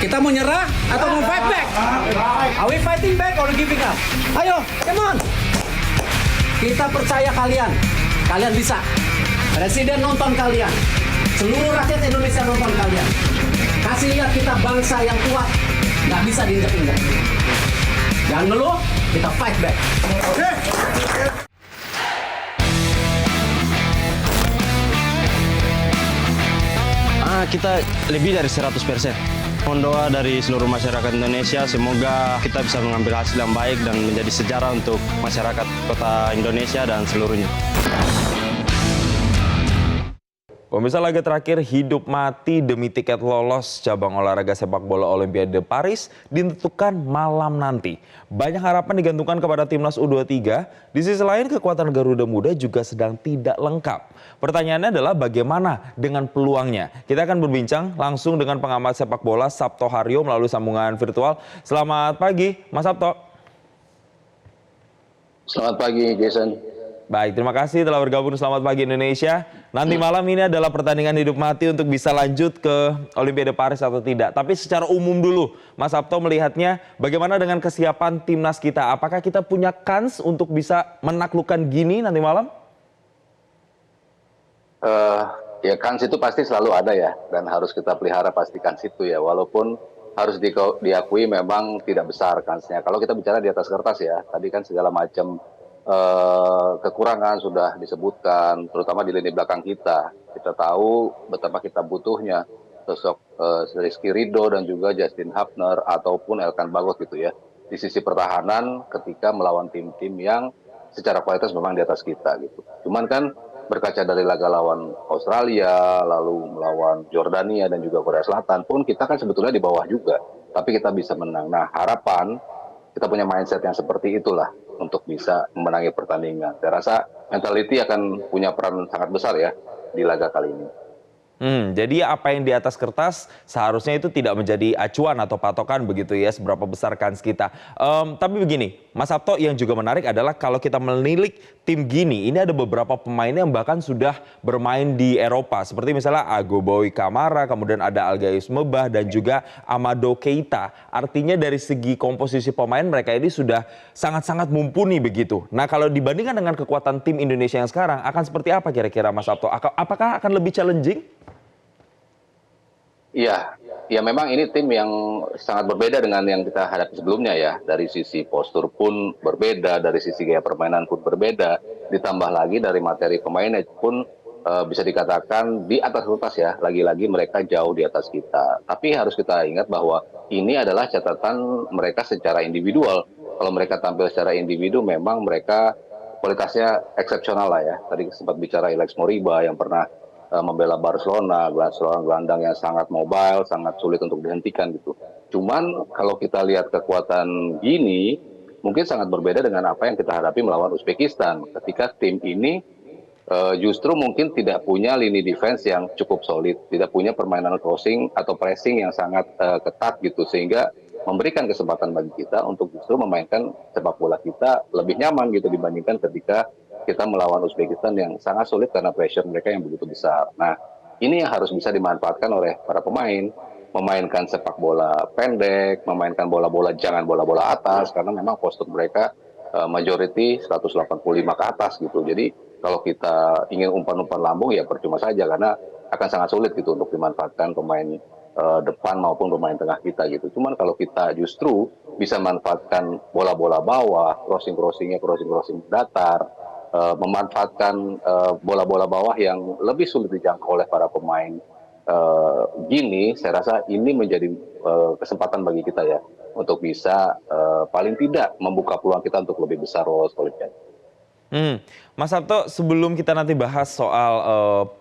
Kita mau nyerah atau mau fight back? Are we fighting back or giving up? Ayo, come on. Kita percaya kalian. Kalian bisa. Presiden nonton kalian. Seluruh rakyat Indonesia nonton kalian. Kasih lihat kita bangsa yang kuat. Nggak bisa diinjak-injak. Jangan ngeluh, kita fight back. Oke. Kita lebih dari 100%. Mohon doa dari seluruh masyarakat Indonesia, semoga kita bisa mengambil hasil yang baik dan menjadi sejarah untuk masyarakat kota Indonesia dan seluruhnya. Pemirsa, laga terakhir hidup mati demi tiket lolos cabang olahraga sepak bola Olimpiade Paris ditentukan malam nanti. Banyak harapan digantungkan kepada timnas U23. Di sisi lain, kekuatan Garuda Muda juga sedang tidak lengkap. Pertanyaannya adalah bagaimana dengan peluangnya? Kita akan berbincang langsung dengan pengamat sepak bola Sabto Haryo melalui sambungan virtual. Selamat pagi, Mas Sabto. Selamat pagi, Jason. Baik, terima kasih telah bergabung. Selamat pagi Indonesia. Nanti malam ini adalah pertandingan hidup mati untuk bisa lanjut ke Olimpiade Paris atau tidak. Tapi secara umum dulu, Mas Sabto melihatnya bagaimana dengan kesiapan timnas kita? Apakah kita punya kans untuk bisa menaklukkan Gini nanti malam? Ya kans itu pasti selalu ada ya, dan harus kita pelihara pasti kans itu ya. Walaupun harus diakui memang tidak besar kansnya. Kalau kita bicara di atas kertas ya, tadi kan segala macam kekurangan sudah disebutkan, terutama di lini belakang kita. Kita tahu betapa kita butuhnya sosok Rizky Ridho dan juga Justin Hapner ataupun Elkan Bagot gitu ya. Di sisi pertahanan ketika melawan tim-tim yang secara kualitas memang di atas kita gitu. Cuman kan berkaca dari laga lawan Australia, lalu melawan Jordania dan juga Korea Selatan pun kita kan sebetulnya di bawah juga. Tapi kita bisa menang. Nah, harapan kita punya mindset yang seperti itulah untuk bisa memenangi pertandingan. Saya rasa mentality akan punya peran sangat besar ya di laga kali ini. Jadi apa yang di atas kertas seharusnya itu tidak menjadi acuan atau patokan begitu ya, seberapa besar kans kita. Tapi begini, Mas Sabto, yang juga menarik adalah kalau kita menilik tim Gini, ini ada beberapa pemain yang bahkan sudah bermain di Eropa. Seperti misalnya Agoboy Kamara, kemudian ada Algaius Mebah dan juga Amado Keita. Artinya dari segi komposisi pemain mereka ini sudah sangat-sangat mumpuni begitu. Nah, kalau dibandingkan dengan kekuatan tim Indonesia yang sekarang, akan seperti apa kira-kira Mas Sabto? Apakah akan lebih challenging? Iya, ya memang ini tim yang sangat berbeda dengan yang kita hadapi sebelumnya ya. Dari sisi postur pun berbeda, dari sisi gaya permainan pun berbeda. Ditambah lagi dari materi pemainnya pun bisa dikatakan di atas kertas ya. Lagi-lagi mereka jauh di atas kita. Tapi harus kita ingat bahwa ini adalah catatan mereka secara individual. Kalau mereka tampil secara individu memang mereka kualitasnya eksepsional lah ya. Tadi sempat bicara Alex Moriba yang pernah membela Barcelona, seorang gelandang yang sangat mobile, sangat sulit untuk dihentikan gitu. Cuman kalau kita lihat kekuatan Gini, mungkin sangat berbeda dengan apa yang kita hadapi melawan Uzbekistan. Ketika tim ini justru mungkin tidak punya lini defense yang cukup solid, tidak punya permainan crossing atau pressing yang sangat ketat gitu, sehingga memberikan kesempatan bagi kita untuk justru memainkan sepak bola kita lebih nyaman gitu dibandingkan ketika kita melawan Uzbekistan yang sangat sulit karena pressure mereka yang begitu besar. Nah, ini yang harus bisa dimanfaatkan oleh para pemain, memainkan sepak bola pendek, memainkan bola-bola jangan bola-bola atas, karena memang postur mereka majority 185 ke atas gitu. Jadi kalau kita ingin umpan-umpan lambung ya percuma saja, karena akan sangat sulit gitu untuk dimanfaatkan pemain depan maupun pemain tengah kita gitu. Cuman kalau kita justru bisa manfaatkan bola-bola bawah, crossing-crossing datar, memanfaatkan bola-bola bawah yang lebih sulit dijangkau oleh para pemain Gini, saya rasa ini menjadi kesempatan bagi kita ya untuk bisa paling tidak membuka peluang kita untuk lebih besar lolos Olimpiade. Mas Sabto, sebelum kita nanti bahas soal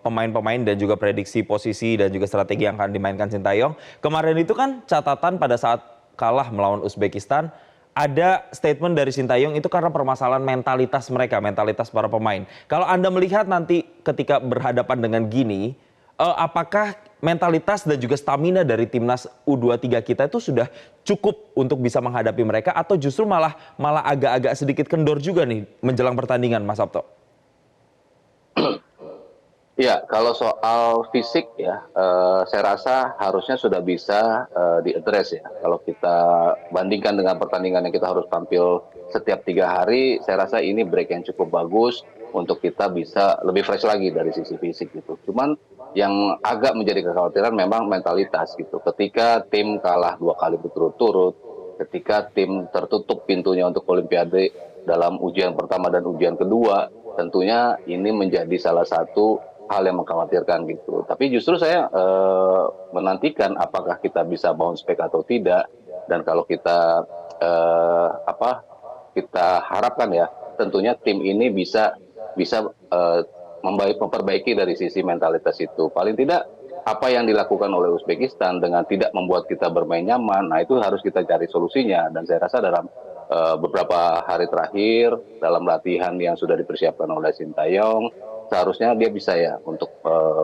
pemain-pemain dan juga prediksi posisi dan juga strategi yang akan dimainkan Sintayong, kemarin itu kan catatan pada saat kalah melawan Uzbekistan, ada statement dari Sintayong itu karena permasalahan mentalitas mereka, mentalitas para pemain. Kalau Anda melihat nanti ketika berhadapan dengan Gini, apakah mentalitas dan juga stamina dari timnas U23 kita itu sudah cukup untuk bisa menghadapi mereka atau justru malah agak-agak sedikit kendor juga nih menjelang pertandingan, Mas Sabto? Ya, kalau soal fisik ya, saya rasa harusnya sudah bisa diadres ya. Kalau kita bandingkan dengan pertandingan yang kita harus tampil setiap 3 hari, saya rasa ini break yang cukup bagus untuk kita bisa lebih fresh lagi dari sisi fisik gitu. Cuman yang agak menjadi kekhawatiran memang mentalitas gitu. Ketika tim kalah 2 kali berturut-turut, ketika tim tertutup pintunya untuk Olimpiade dalam ujian pertama dan ujian kedua, tentunya ini menjadi salah satu hal yang mengkhawatirkan gitu. Tapi justru saya menantikan apakah kita bisa bounce back atau tidak. Dan kalau kita kita harapkan ya, tentunya tim ini bisa bisa memperbaiki dari sisi mentalitas itu. Paling tidak apa yang dilakukan oleh Uzbekistan dengan tidak membuat kita bermain nyaman, nah itu harus kita cari solusinya. Dan saya rasa dalam beberapa hari terakhir dalam latihan yang sudah dipersiapkan oleh Sintayong, seharusnya dia bisa ya untuk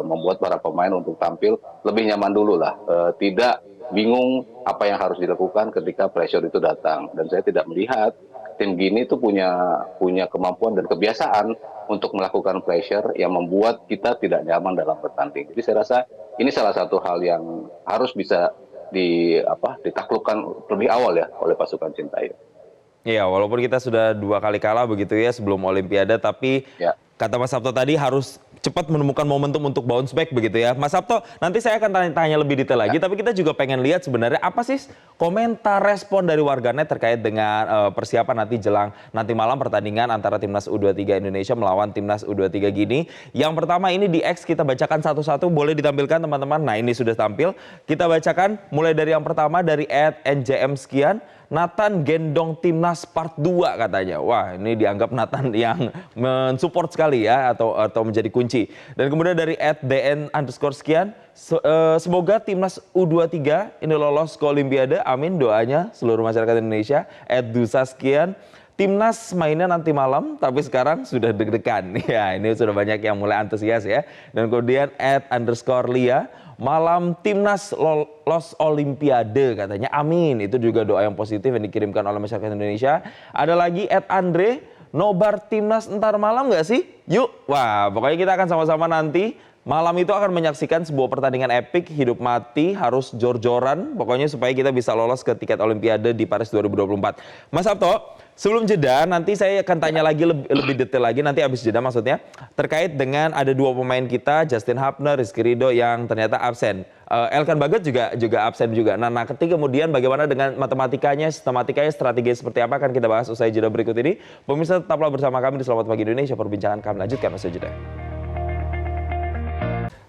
membuat para pemain untuk tampil lebih nyaman dulu lah, tidak bingung apa yang harus dilakukan ketika pressure itu datang. Dan saya tidak melihat tim Gini itu punya kemampuan dan kebiasaan untuk melakukan pressure yang membuat kita tidak nyaman dalam bertanding. Jadi saya rasa ini salah satu hal yang harus bisa ditaklukkan lebih awal ya oleh pasukan Sintayong. Iya, walaupun kita sudah 2 kali kalah begitu ya sebelum Olimpiade, tapi Ya. kata Mas Sabto tadi harus cepat menemukan momentum untuk bounce back begitu ya. Mas Sabto, nanti saya akan tanya lebih detail lagi, tapi kita juga pengen lihat sebenarnya apa sih komentar respon dari warganet terkait dengan persiapan nanti jelang nanti malam pertandingan antara Timnas U23 Indonesia melawan Timnas U23 Gini. Yang pertama ini di X kita bacakan satu-satu, boleh ditampilkan teman-teman. Nah, ini sudah tampil. Kita bacakan mulai dari yang pertama dari @njm sekian. Nathan gendong timnas part 2 katanya. Wah, ini dianggap Nathan yang mensupport sekali ya atau menjadi kunci. Dan kemudian dari @dn_sekian, semoga timnas U23 ini lolos ke Olimpiade. Amin doanya seluruh masyarakat Indonesia. @dusa sekian. Timnas mainnya nanti malam, tapi sekarang sudah deg-degan. Ya, ini sudah banyak yang mulai antusias ya. Dan kemudian @_lia. Malam timnas lolos Olimpiade katanya, amin. Itu juga doa yang positif yang dikirimkan oleh masyarakat Indonesia. Ada lagi @andre, nobar timnas ntar malam nggak sih? Yuk, wah pokoknya kita akan sama-sama nanti malam itu akan menyaksikan sebuah pertandingan epik, hidup mati, harus jor-joran. Pokoknya supaya kita bisa lolos ke tiket Olimpiade di Paris 2024. Mas Sabto, sebelum jeda nanti saya akan tanya lagi lebih detail lagi nanti habis jeda maksudnya. Terkait dengan ada 2 pemain kita, Justin Hubner, Rizky Ridho yang ternyata absen. Elkan Bagot juga absen juga. Nah, ketika kemudian bagaimana dengan matematikanya, sistematikanya, strategi seperti apa akan kita bahas usai jeda berikut ini. Pemirsa tetaplah bersama kami di Selamat Pagi Indonesia. Perbincangan kami lanjutkan usai jeda.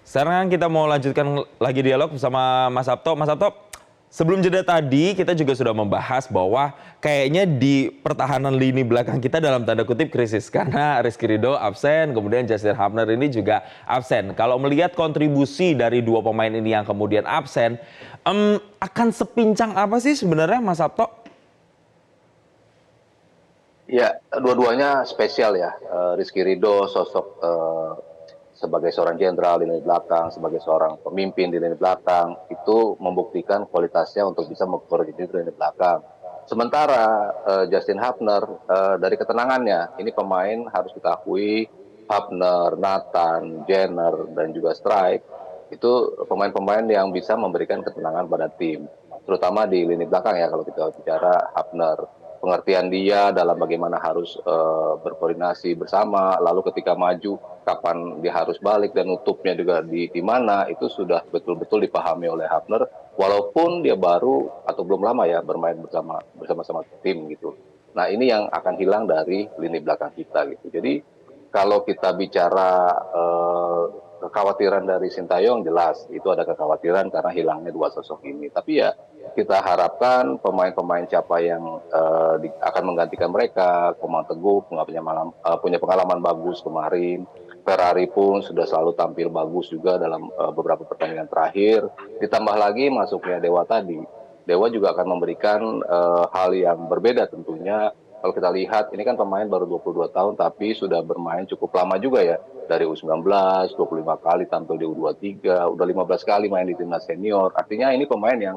Sekarang kita mau lanjutkan lagi dialog bersama Mas Sabto. Mas Sabto, sebelum jeda tadi kita juga sudah membahas bahwa kayaknya di pertahanan lini belakang kita dalam tanda kutip krisis. Karena Rizky Ridho absen, kemudian Justin Hubner ini juga absen. Kalau melihat kontribusi dari 2 pemain ini yang kemudian absen, akan sepincang apa sih sebenarnya Mas Sabto? Ya, dua-duanya spesial ya. Rizky Ridho sosok sebagai seorang jenderal di lini belakang, sebagai seorang pemimpin di lini belakang, itu membuktikan kualitasnya untuk bisa memperbaiki di lini belakang. Sementara Justin Hubner, dari ketenangannya, ini pemain harus kita akui, Hubner, Nathan, Jenner, dan juga Strike, itu pemain-pemain yang bisa memberikan ketenangan pada tim. Terutama di lini belakang ya, kalau kita bicara Hubner. Pengertian dia dalam bagaimana harus berkoordinasi bersama, lalu ketika maju kapan dia harus balik dan nutupnya juga di mana, itu sudah betul-betul dipahami oleh Hubner walaupun dia baru atau belum lama ya bermain bersama-sama tim gitu. Nah, ini yang akan hilang dari lini belakang kita gitu. Jadi kalau kita bicara kekhawatiran dari Sintayong, jelas itu ada kekhawatiran karena hilangnya 2 sosok ini. Tapi ya kita harapkan pemain-pemain siapa yang akan menggantikan mereka. Komang Teguh punya pengalaman bagus kemarin. Ferrari pun sudah selalu tampil bagus juga dalam beberapa pertandingan terakhir. Ditambah lagi masuknya Dewa tadi. Dewa juga akan memberikan hal yang berbeda tentunya. Kalau kita lihat, ini kan pemain baru 22 tahun, tapi sudah bermain cukup lama juga ya. Dari U19, 25 kali tampil di U23, udah 15 kali main di timnas senior. Artinya ini pemain yang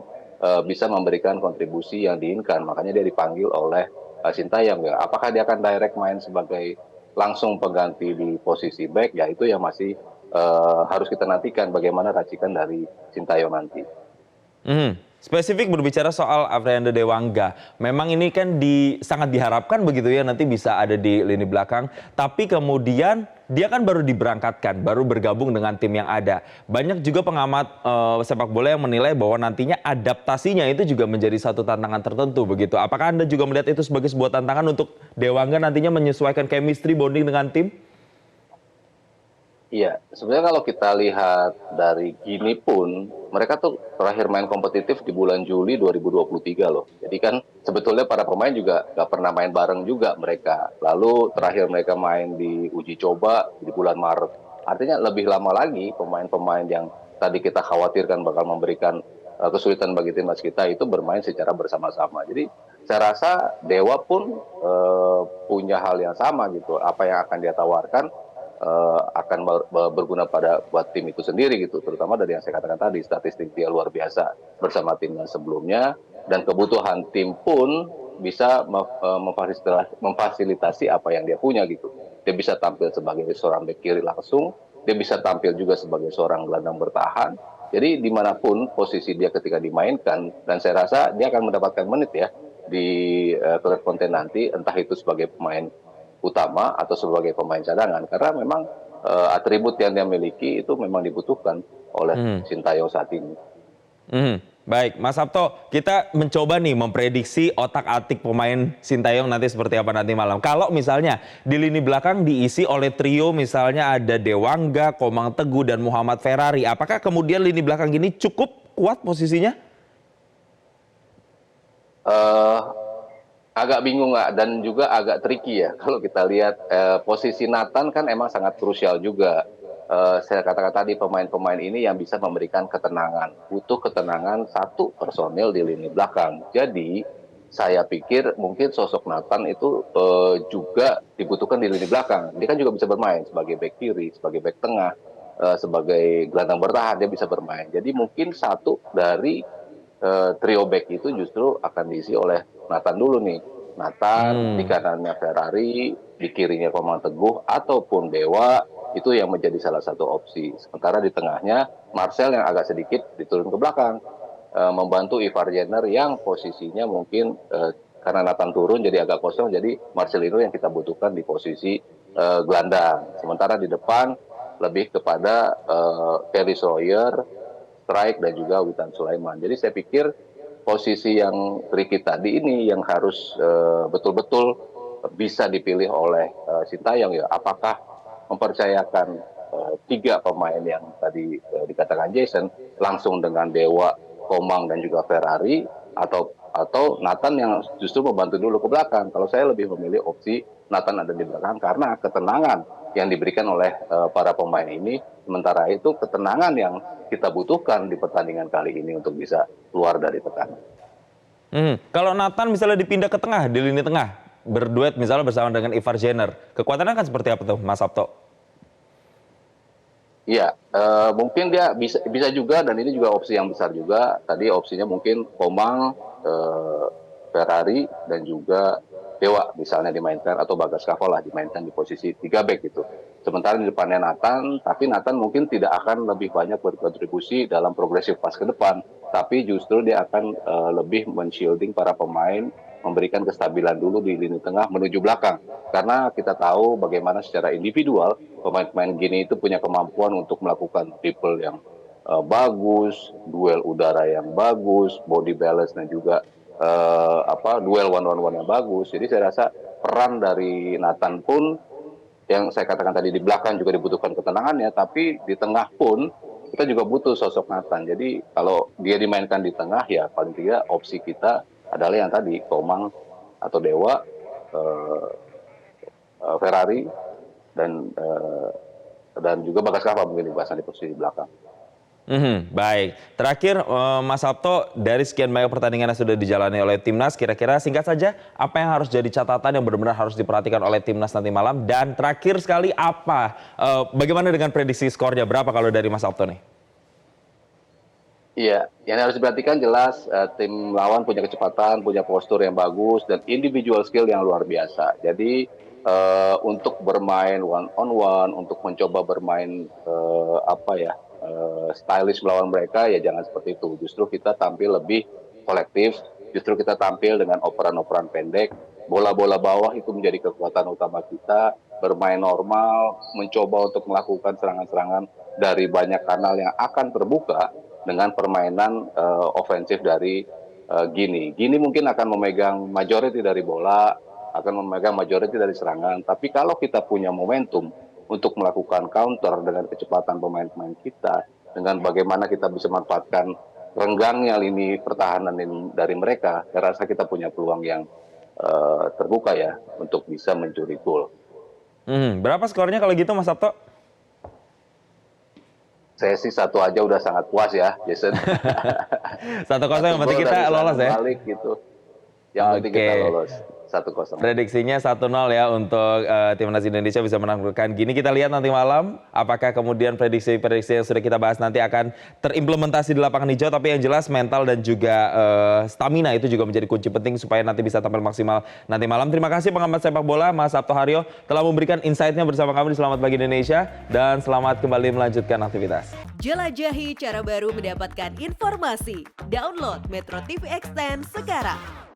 bisa memberikan kontribusi yang diinginkan. Makanya dia dipanggil oleh Sintayong. Ya. Apakah dia akan direct main sebagai langsung pengganti di posisi back? Ya itu yang masih harus kita nantikan bagaimana racikan dari Sintayong nanti. Spesifik berbicara soal Afrianda Dewangga, memang ini kan sangat diharapkan begitu ya nanti bisa ada di lini belakang, tapi kemudian dia kan baru diberangkatkan, baru bergabung dengan tim yang ada. Banyak juga pengamat sepak bola yang menilai bahwa nantinya adaptasinya itu juga menjadi satu tantangan tertentu begitu. Apakah Anda juga melihat itu sebagai sebuah tantangan untuk Dewangga nantinya menyesuaikan chemistry bonding dengan tim? Iya, sebenarnya kalau kita lihat dari Gini pun, mereka tuh terakhir main kompetitif di bulan Juli 2023 loh. Jadi kan sebetulnya para pemain juga nggak pernah main bareng juga mereka. Lalu terakhir mereka main di uji coba di bulan Maret. Artinya lebih lama lagi pemain-pemain yang tadi kita khawatirkan bakal memberikan kesulitan bagi timnas kita itu bermain secara bersama-sama. Jadi saya rasa Dewa pun punya hal yang sama gitu. Apa yang akan dia tawarkan akan berguna buat tim itu sendiri gitu, terutama dari yang saya katakan tadi, statistik dia luar biasa bersama timnya sebelumnya, dan kebutuhan tim pun bisa memfasilitasi apa yang dia punya gitu. Dia bisa tampil sebagai seorang bek kiri langsung, dia bisa tampil juga sebagai seorang gelandang bertahan. Jadi dimanapun posisi dia ketika dimainkan, dan saya rasa dia akan mendapatkan menit ya di klub konten nanti, entah itu sebagai pemain utama atau sebagai pemain cadangan, karena memang atribut yang dia miliki itu memang dibutuhkan oleh Sintayong saat ini. Baik, Mas Sabto, kita mencoba nih memprediksi otak-atik pemain Sintayong nanti seperti apa nanti malam. Kalau misalnya di lini belakang diisi oleh trio misalnya ada Dewangga, Komang Teguh, dan Muhammad Ferrari, apakah kemudian lini belakang ini cukup kuat posisinya? Agak bingung nggak, dan juga agak tricky ya kalau kita lihat posisi Nathan kan emang sangat krusial juga. Saya katakan tadi pemain-pemain ini yang bisa memberikan ketenangan, butuh ketenangan satu personil di lini belakang. Jadi saya pikir mungkin sosok Nathan itu juga dibutuhkan di lini belakang. Dia kan juga bisa bermain sebagai bek kiri, sebagai bek tengah, sebagai gelandang bertahan dia bisa bermain. Jadi mungkin satu dari trio back itu justru akan diisi oleh Nathan dulu nih. Nathan, di kanannya Ferrari, di kirinya Komang Teguh, ataupun Dewa, itu yang menjadi salah satu opsi. Sementara di tengahnya, Marcel yang agak sedikit diturun ke belakang. Membantu Ivar Jenner yang posisinya mungkin, karena Nathan turun jadi agak kosong, jadi Marcelino yang kita butuhkan di posisi gelandang. Sementara di depan, lebih kepada Ferry Sawyer, Strike, dan juga Witan Sulaiman. Jadi saya pikir posisi yang tricky tadi ini yang harus betul-betul bisa dipilih oleh Sintayong ya. Apakah mempercayakan tiga pemain yang tadi dikatakan Jason langsung dengan Dewa, Komang, dan juga Ferrari, atau Nathan yang justru membantu dulu ke belakang. Kalau saya lebih memilih opsi Nathan ada di belakang karena ketenangan yang diberikan oleh para pemain ini. Sementara itu ketenangan yang kita butuhkan di pertandingan kali ini untuk bisa keluar dari tekanan. Kalau Nathan misalnya dipindah ke tengah, di lini tengah, berduet misalnya bersama dengan Ivar Jenner, kekuatannya kan seperti apa tuh Mas Sabto? Iya, mungkin dia bisa juga, dan ini juga opsi yang besar juga. Tadi opsinya mungkin Komang, Ferrari, dan juga Dewa misalnya dimainkan, atau Bagas Kavo lah dimainkan di posisi 3 back gitu. Sementara di depannya Nathan, tapi Nathan mungkin tidak akan lebih banyak berkontribusi dalam progresif pas ke depan, tapi justru dia akan lebih men-shielding para pemain, memberikan kestabilan dulu di lini tengah menuju belakang. Karena kita tahu bagaimana secara individual pemain-pemain gini itu punya kemampuan untuk melakukan triple yang bagus, duel udara yang bagus, body balance, dan juga duel one-on-one yang bagus. Jadi saya rasa peran dari Nathan pun yang saya katakan tadi di belakang juga dibutuhkan ketenangannya, tapi di tengah pun kita juga butuh sosok Nathan. Jadi kalau dia dimainkan di tengah ya paling tidak opsi kita adalah yang tadi Komang atau Dewa, Ferrari, dan juga Bagas Kava mungkin dipasang di posisi belakang. Baik, terakhir Mas Sabto, dari sekian banyak pertandingan yang sudah dijalani oleh Timnas, kira-kira singkat saja apa yang harus jadi catatan yang benar-benar harus diperhatikan oleh Timnas nanti malam? Dan terakhir sekali bagaimana dengan prediksi skornya, berapa kalau dari Mas Sabto nih? Iya, yang harus diperhatikan jelas tim lawan punya kecepatan, punya postur yang bagus, dan individual skill yang luar biasa. Jadi untuk bermain one on one, untuk mencoba bermain stylish melawan mereka, ya jangan seperti itu. Justru kita tampil lebih kolektif, justru kita tampil dengan operan-operan pendek, bola-bola bawah itu menjadi kekuatan utama kita, bermain normal, mencoba untuk melakukan serangan-serangan dari banyak kanal yang akan terbuka dengan permainan ofensif dari Gini. Gini mungkin akan memegang majority dari bola, akan memegang majority dari serangan. Tapi kalau kita punya momentum untuk melakukan counter dengan kecepatan pemain-pemain kita, dengan bagaimana kita bisa memanfaatkan renggangnya lini pertahanan ini dari mereka, saya rasa kita punya peluang yang terbuka ya untuk bisa mencuri gol. Berapa skornya kalau gitu Mas Sabto? Saya sih 1 aja udah sangat puas ya, Jason. 1-0 yang penting kita lolos ya. Balik gitu. Yang penting kita lolos. 1-0. Prediksinya 1-0 ya untuk timnas Indonesia bisa menaklukkan Gini. Kita lihat nanti malam apakah kemudian prediksi-prediksi yang sudah kita bahas nanti akan terimplementasi di lapangan hijau. Tapi yang jelas mental dan juga stamina itu juga menjadi kunci penting supaya nanti bisa tampil maksimal nanti malam. Terima kasih pengamat sepak bola Mas Sabto Haryo telah memberikan insight-nya bersama kami di Selamat Pagi Indonesia. Dan selamat kembali melanjutkan aktivitas. Jelajahi cara baru mendapatkan informasi. Download Metro TV Extend sekarang.